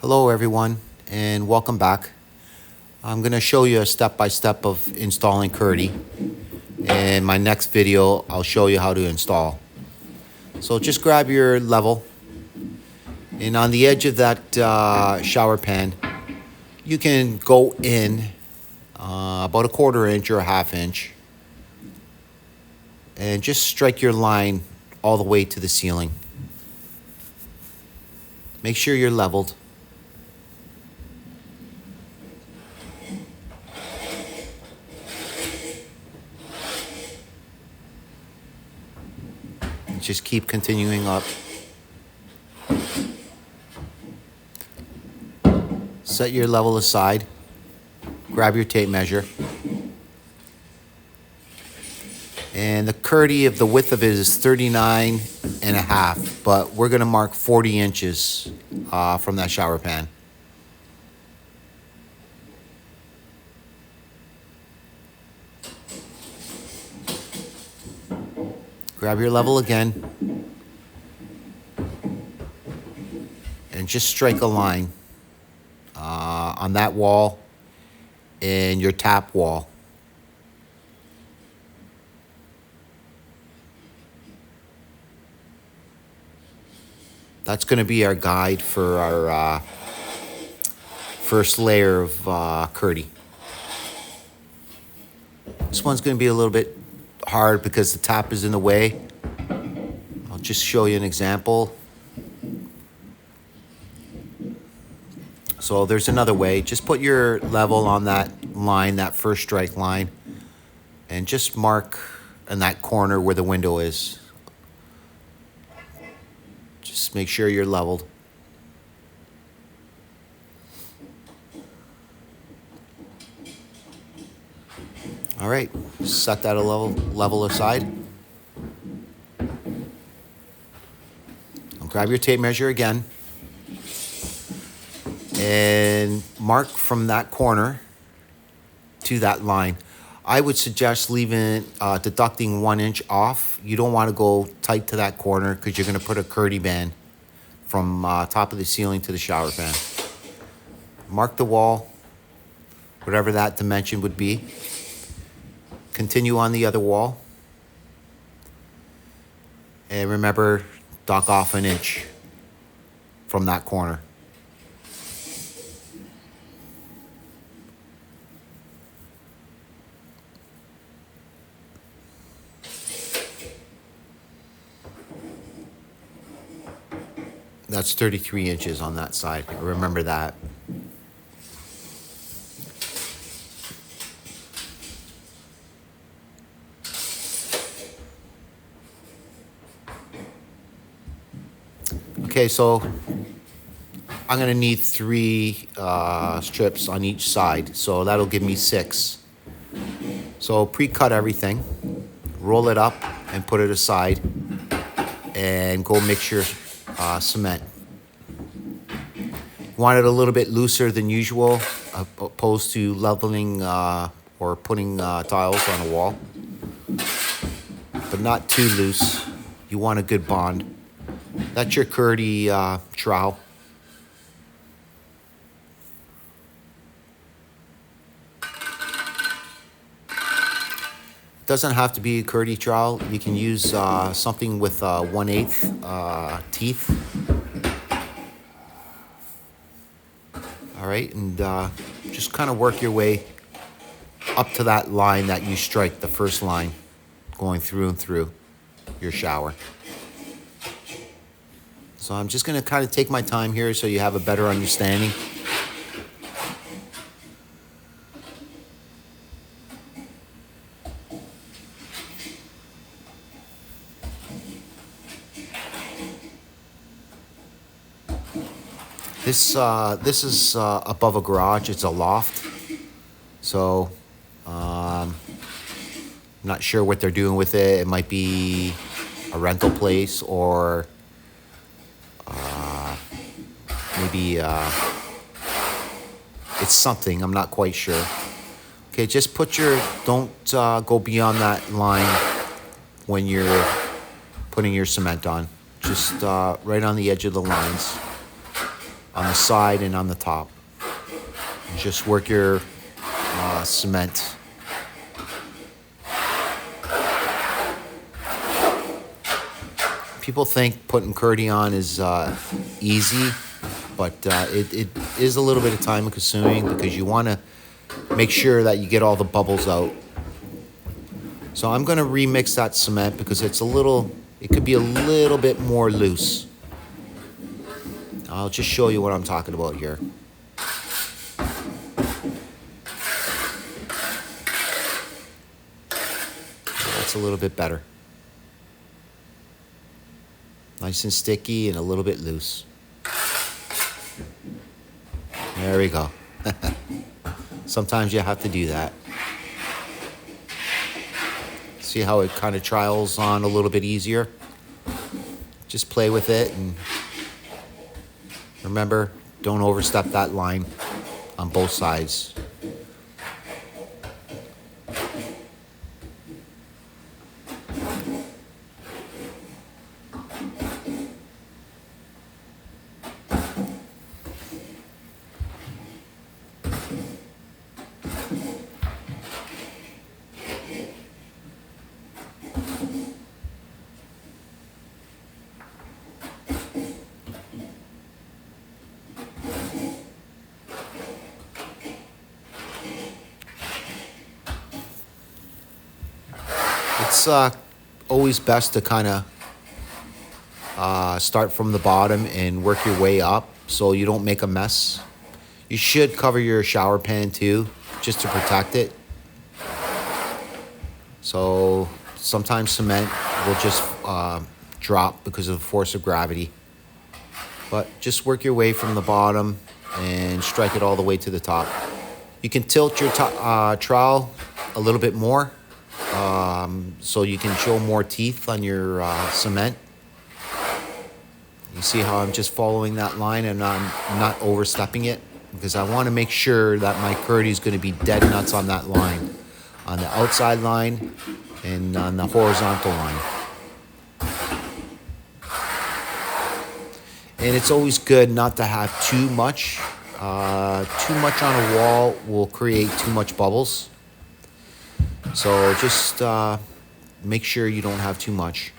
Hello everyone and welcome back. I'm going to show you a step-by-step of installing Kerdi. In my next video I'll show you how to install. So just grab your level, and on the edge of that shower pan you can go in about a 1/4 inch or a 1/2 inch and just strike your line all the way to the ceiling. Make sure you're leveled. Just keep continuing up. Set your level aside. Grab your tape measure. And the Kerdi of the width of it is 39.5, but we're going to mark 40 inches from that shower pan. Grab your level again and just strike a line on that wall and your tap wall. That's going to be our guide for our first layer of Kerdi. This one's going to be a little bit hard because the tap is in the way. I'll just show you an example. So there's another way. Just put your level on that line, that first strike line, and just mark in that corner where the window is. Just make sure you're leveled. All right, set that a level aside. Grab your tape measure again and mark from that corner to that line. I would suggest deducting 1 inch off. You don't want to go tight to that corner because you're going to put a Kerdi band from top of the ceiling to the shower pan. Mark the wall, whatever that dimension would be. Continue on the other wall. And remember, dock off 1 inch from that corner. That's 33 inches on that side. Remember that. Okay, so I'm going to need 3 strips on each side, so that'll give me 6. So pre-cut everything, roll it up and put it aside, and go mix your cement. You want it a little bit looser than usual, opposed to leveling or putting tiles on a wall, but not too loose. You want a good bond. That's your Kerdi trowel. It doesn't have to be a Kerdi trowel. You can use something with 1/8 teeth. All right, and just kind of work your way up to that line that you strike, the first line, going through and through your shower. So I'm just going to kind of take my time here so you have a better understanding. This is above a garage. It's a loft. So I'm not sure what they're doing with it. It might be a rental place or maybe it's something. I'm not quite sure. Okay, just don't go beyond that line when you're putting your cement on. Just right on the edge of the lines. on the side and on the top. Just work your cement. People think putting Kerdi on is easy, but it is a little bit of time consuming because you want to make sure that you get all the bubbles out. So I'm going to remix that cement because it could be a little bit more loose. I'll just show you what I'm talking about here. That's a little bit better. Nice and sticky and a little bit loose. There we go. Sometimes you have to do that. See how it kind of trials on a little bit easier? Just play with it and remember, don't overstep that line on both sides. It's always best to kind of start from the bottom and work your way up so you don't make a mess. You should cover your shower pan too, just to protect it. So sometimes cement will just drop because of the force of gravity. But just work your way from the bottom and strike it all the way to the top. You can tilt your trowel a little bit more so you can show more teeth on your cement. You see how I'm just following that line and I'm not overstepping it because I want to make sure that my Kerdi is going to be dead nuts on that line, on the outside line and on the horizontal line. And it's always good not to have too much. Too much on a wall will create too much bubbles. So just make sure you don't have too much.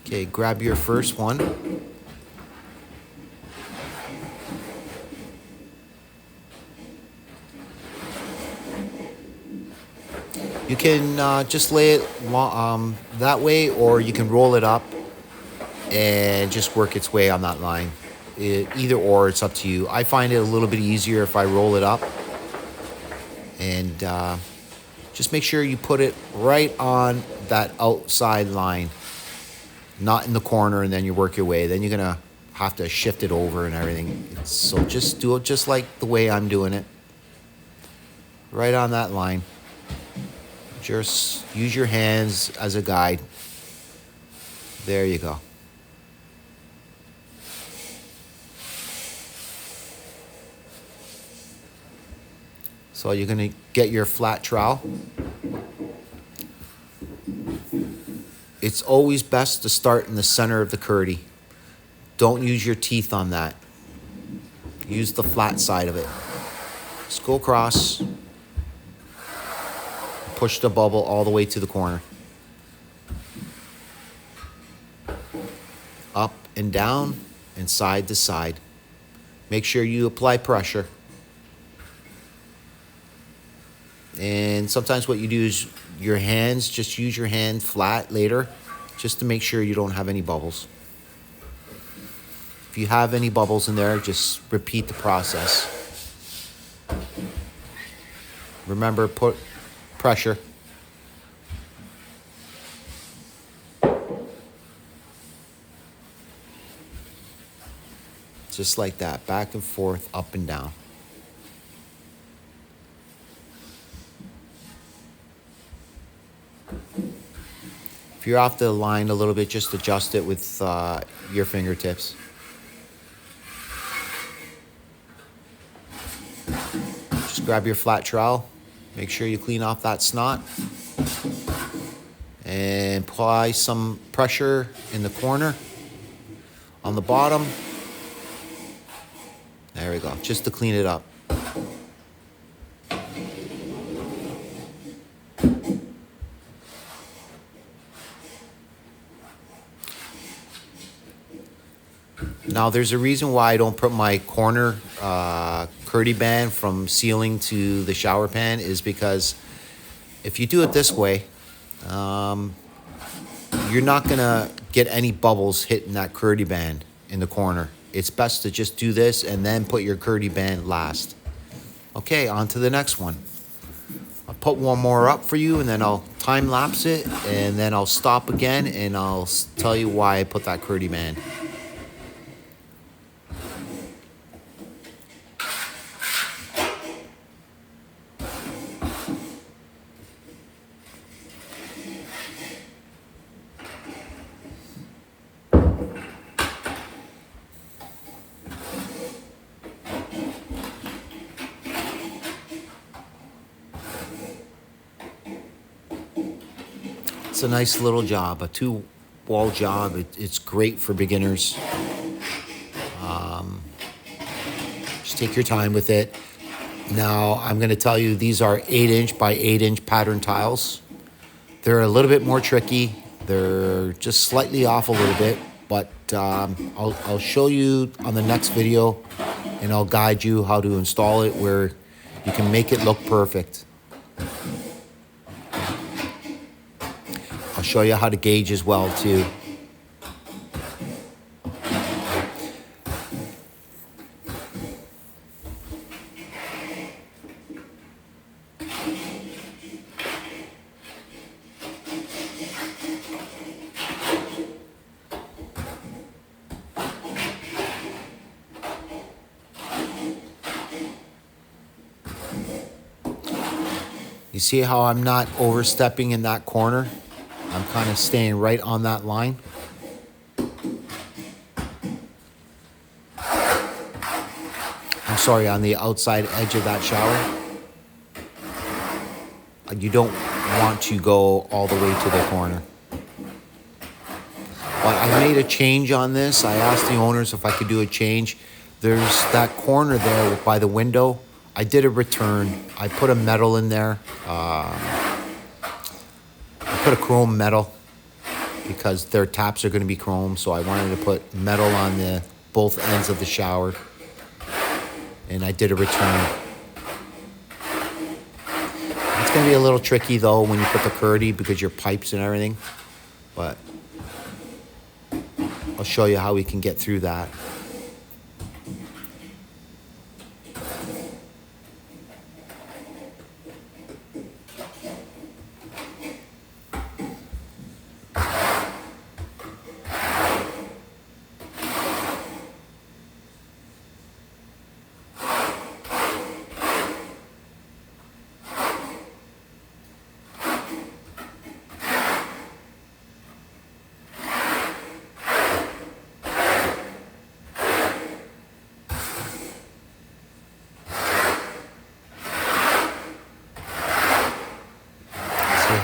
Okay, grab your first one. You can just lay it that way, or you can roll it up and just work its way on that line. Either or, it's up to you. I find it a little bit easier if I roll it up. And just make sure you put it right on that outside line, not in the corner, and then you work your way. Then you're going to have to shift it over and everything. So just do it just like the way I'm doing it. Right on that line. Just use your hands as a guide. There you go. So you're going to get your flat trowel. It's always best to start in the center of the Kerdi. Don't use your teeth on that. Use the flat side of it. Just go across. Push the bubble all the way to the corner. Up and down and side to side. Make sure you apply pressure. And sometimes what you do is your hands, just use your hand flat later, just to make sure you don't have any bubbles. If you have any bubbles in there, just repeat the process. Remember, put pressure. Just like that, back and forth, up and down. If you're off the line a little bit, just adjust it with your fingertips. Just grab your flat trowel Make sure you clean off that snot. And apply some pressure in the corner on the bottom. There we go, just to clean it up. Now there's a reason why I don't put my corner Kerdi band from ceiling to the shower pan, is because if you do it this way, you're not gonna get any bubbles hitting that Kerdi band in the corner. It's best to just do this and then put your Kerdi band last. Okay, on to the next one. I'll put one more up for you and then I'll time lapse it and then I'll stop again and I'll tell you why I put that Kerdi band. It's a nice little job, a 2-wall job. It's great for beginners. Just take your time with it. Now, I'm going to tell you, these are 8-inch by 8-inch pattern tiles. They're a little bit more tricky. They're just slightly off a little bit, but I'll show you on the next video, and I'll guide you how to install it where you can make it look perfect. I'll show you how to gauge as well too. You see how I'm not overstepping in that corner? I'm kind of staying right on that line. I'm sorry, on the outside edge of that shower. You don't want to go all the way to the corner. But I made a change on this. I asked the owners if I could do a change. There's that corner there by the window. I did a return. I put a metal in there. I put a chrome metal because their taps are going to be chrome, so I wanted to put metal on the both ends of the shower, and I did a return. It's going to be a little tricky though when you put the Kerdi because your pipes and everything, but I'll show you how we can get through that.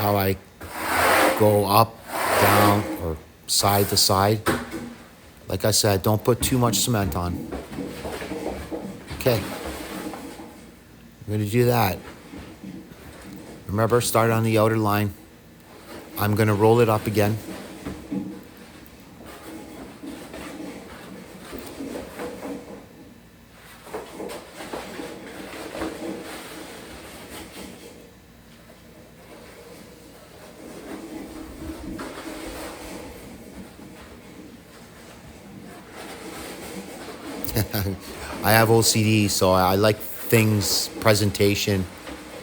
How I go up, down, or side to side. Like I said, don't put too much cement on. Okay, I'm going to do that. Remember, start on the outer line. I'm going to roll it up again. I have OCD, so I like things, presentation,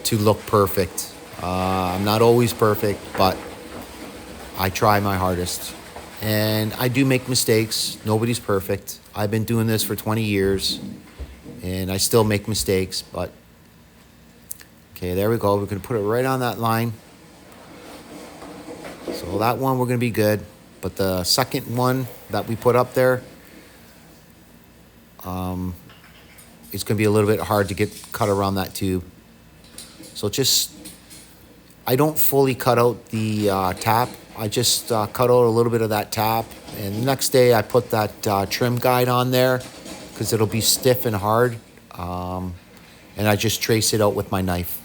to look perfect. I'm not always perfect, but I try my hardest. And I do make mistakes. Nobody's perfect. I've been doing this for 20 years, and I still make mistakes, but okay, there we go. We're going to put it right on that line. So that one, we're going to be good. But the second one that we put up there, it's going to be a little bit hard to get cut around that tube. So just, I don't fully cut out the tap. I just cut out a little bit of that tap. And the next day I put that trim guide on there because it'll be stiff and hard. And I just trace it out with my knife.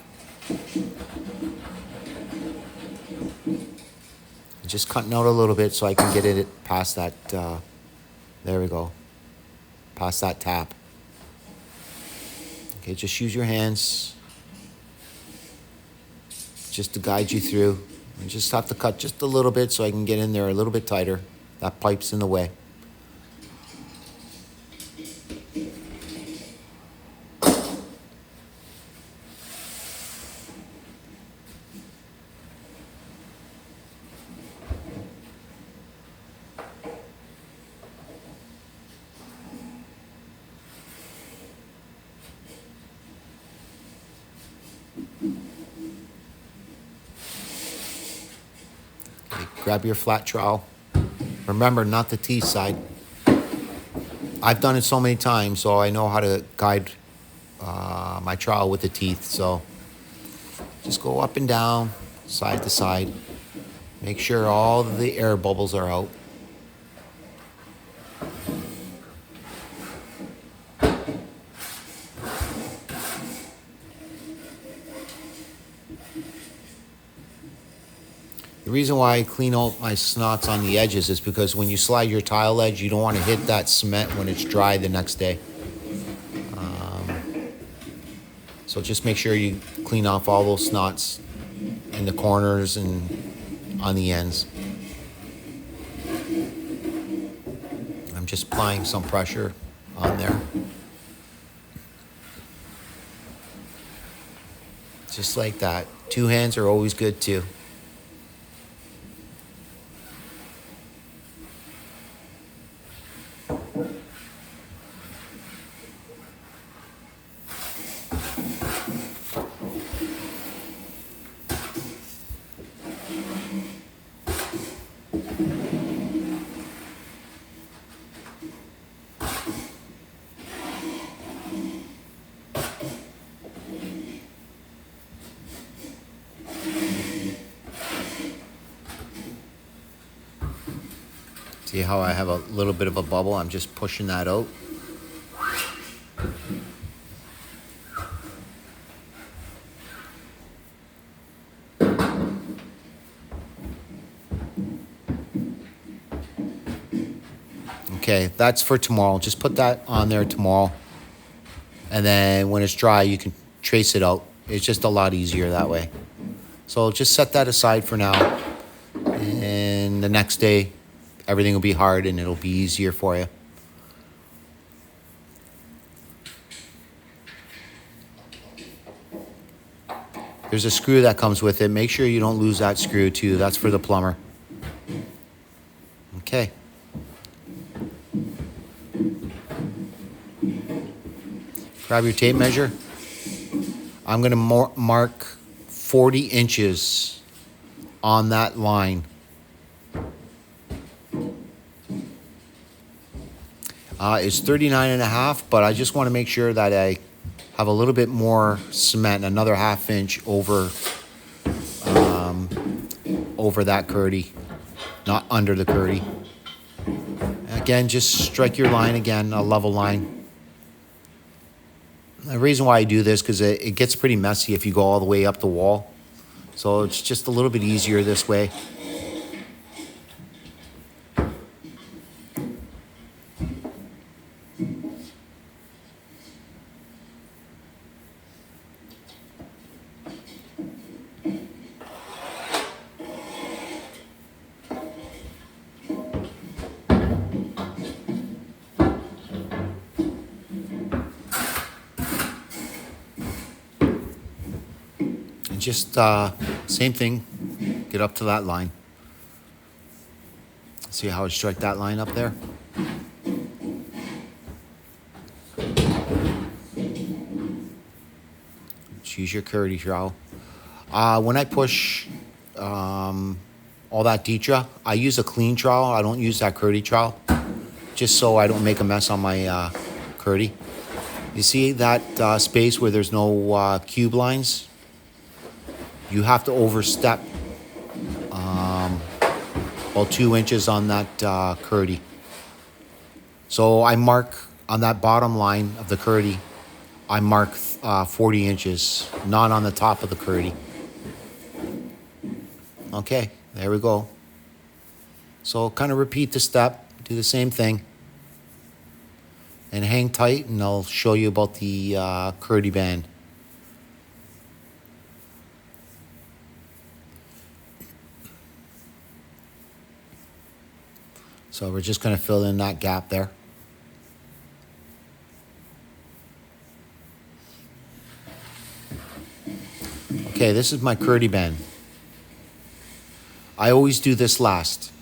Just cutting out a little bit so I can get it past that, there we go, past that tap. Okay, just use your hands just to guide you through. You just have to cut just a little bit so I can get in there a little bit tighter. That pipe's in the way. Grab your flat trowel. Remember, not the T side. I've done it so many times, so I know how to guide my trowel with the teeth. So just go up and down, side to side. Make sure all the air bubbles are out. The reason why I clean out my snots on the edges is because when you slide your tile edge, you don't want to hit that cement when it's dry the next day. So just make sure you clean off all those snots in the corners and on the ends. I'm just applying some pressure on there. Just like that. 2 hands are always good too. See how I have a little bit of a bubble? I'm just pushing that out. Okay, that's for tomorrow. Just put that on there tomorrow. And then when it's dry, you can trace it out. It's just a lot easier that way. So just set that aside for now. And the next day, everything will be hard and it'll be easier for you. There's a screw that comes with it. Make sure you don't lose that screw too. That's for the plumber. Okay. Grab your tape measure. I'm going to mark 40 inches on that line. It's 39.5, but I just want to make sure that I have a little bit more cement, another ½ inch over that Kerdi, not under the Kerdi. Again, just strike your line again, a level line. The reason why I do this, because it gets pretty messy if you go all the way up the wall. So it's just a little bit easier this way. Just same thing, get up to that line. See how I strike that line up there? Just use your Kerdi trowel. When I push all that Ditra, I use a clean trowel. I don't use that Kerdi trowel, just so I don't make a mess on my Kerdi. You see that space where there's no cube lines? you have to overstep about 2 inches on that Kerdi. So I mark on that bottom line of the Kerdi, I mark 40 inches, not on the top of the Kerdi. Okay, there we go. So kind of repeat the step, do the same thing, and hang tight, and I'll show you about the Kerdi band. So we're just going to fill in that gap there. Okay, this is my Kerdi band. I always do this last.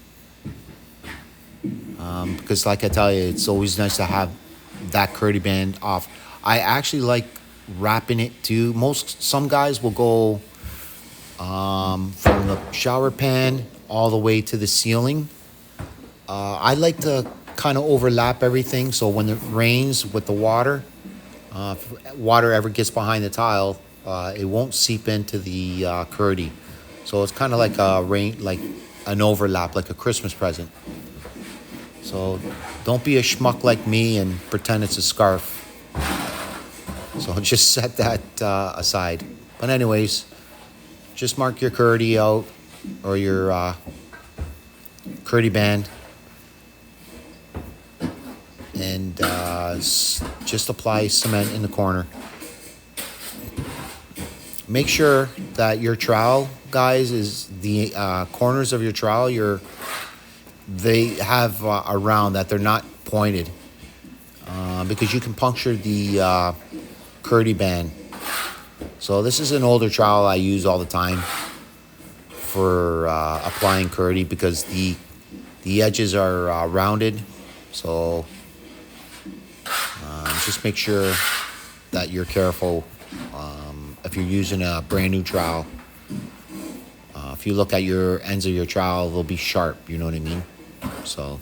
Because like I tell you, it's always nice to have that Kerdi band off. I actually like wrapping it too. Some guys will go from the shower pan all the way to the ceiling. I like to kind of overlap everything, so when it rains with the water, if water ever gets behind the tile, it won't seep into the Kerdi. So it's kind of like like an overlap, like a Christmas present. So don't be a schmuck like me and pretend it's a scarf. So just set that aside. But anyways, just mark your Kerdi out, or your Kerdi band, and just apply cement in the corner. Make sure that your trowel, guys, is the corners of your trowel, they have a round, that they're not pointed, because you can puncture the Kerdi band. So this is an older trowel I use all the time for applying Kerdi, because the edges are rounded. So just make sure that you're careful if you're using a brand new trowel. If you look at your ends of your trowel, they'll be sharp, you know what I mean? So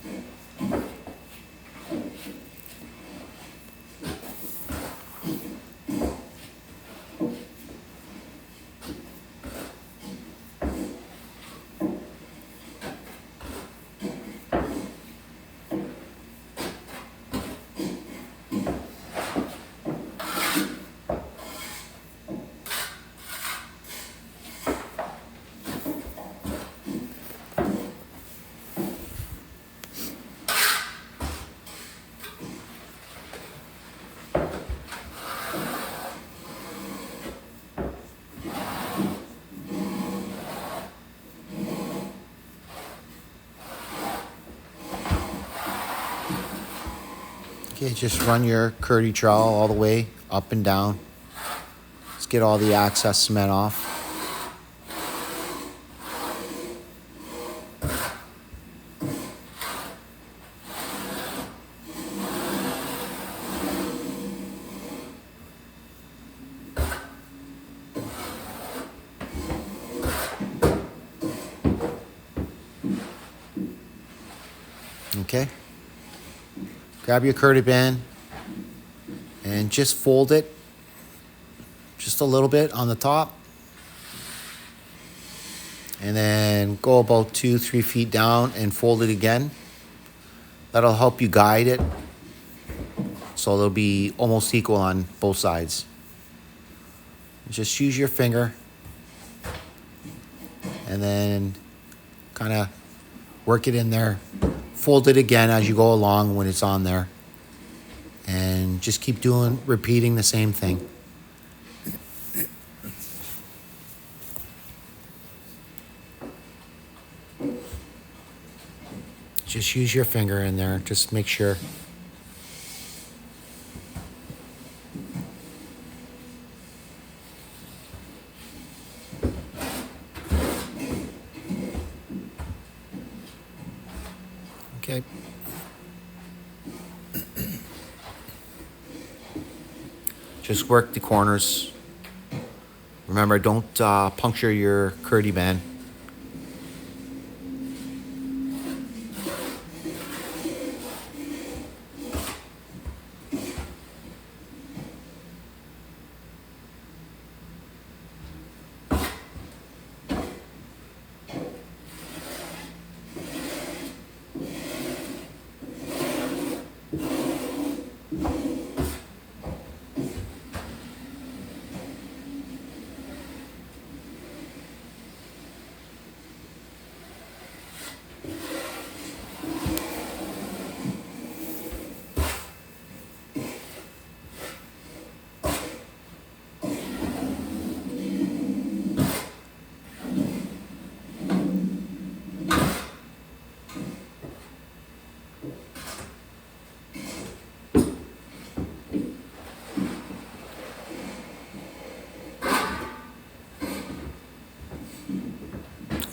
okay, just run your Kerdi trowel all the way up and down. Let's get all the excess cement off. Okay. Grab your Kerdi band and just fold it just a little bit on the top, and then go about 2-3 feet down and fold it again. That'll help you guide it, so they'll be almost equal on both sides. Just use your finger and then kind of work it in there. Fold it again as you go along when it's on there, and just keep repeating the same thing. Just use your finger in there, just make sure. Okay. Just work the corners. Remember, don't puncture your Kerdi band.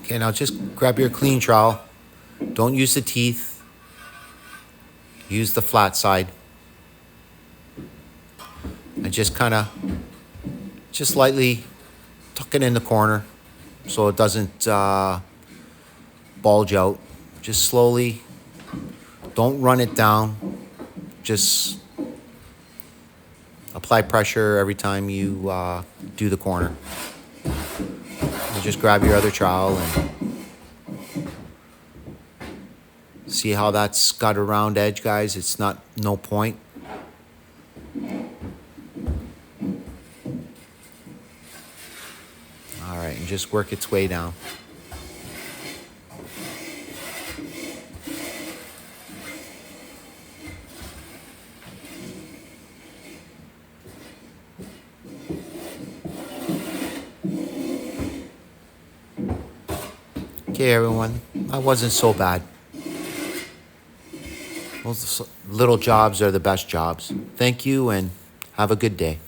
Okay, now just grab your clean trowel. Don't use the teeth. Use the flat side. And just kind of, just lightly tuck it in the corner so it doesn't bulge out. Just slowly. Don't run it down. Just apply pressure every time you do the corner. You just grab your other trowel and see how that's got a round edge, guys. It's not no point. All right, and just work its way down. Okay, everyone, that wasn't so bad. Those little jobs are the best jobs. Thank you and have a good day.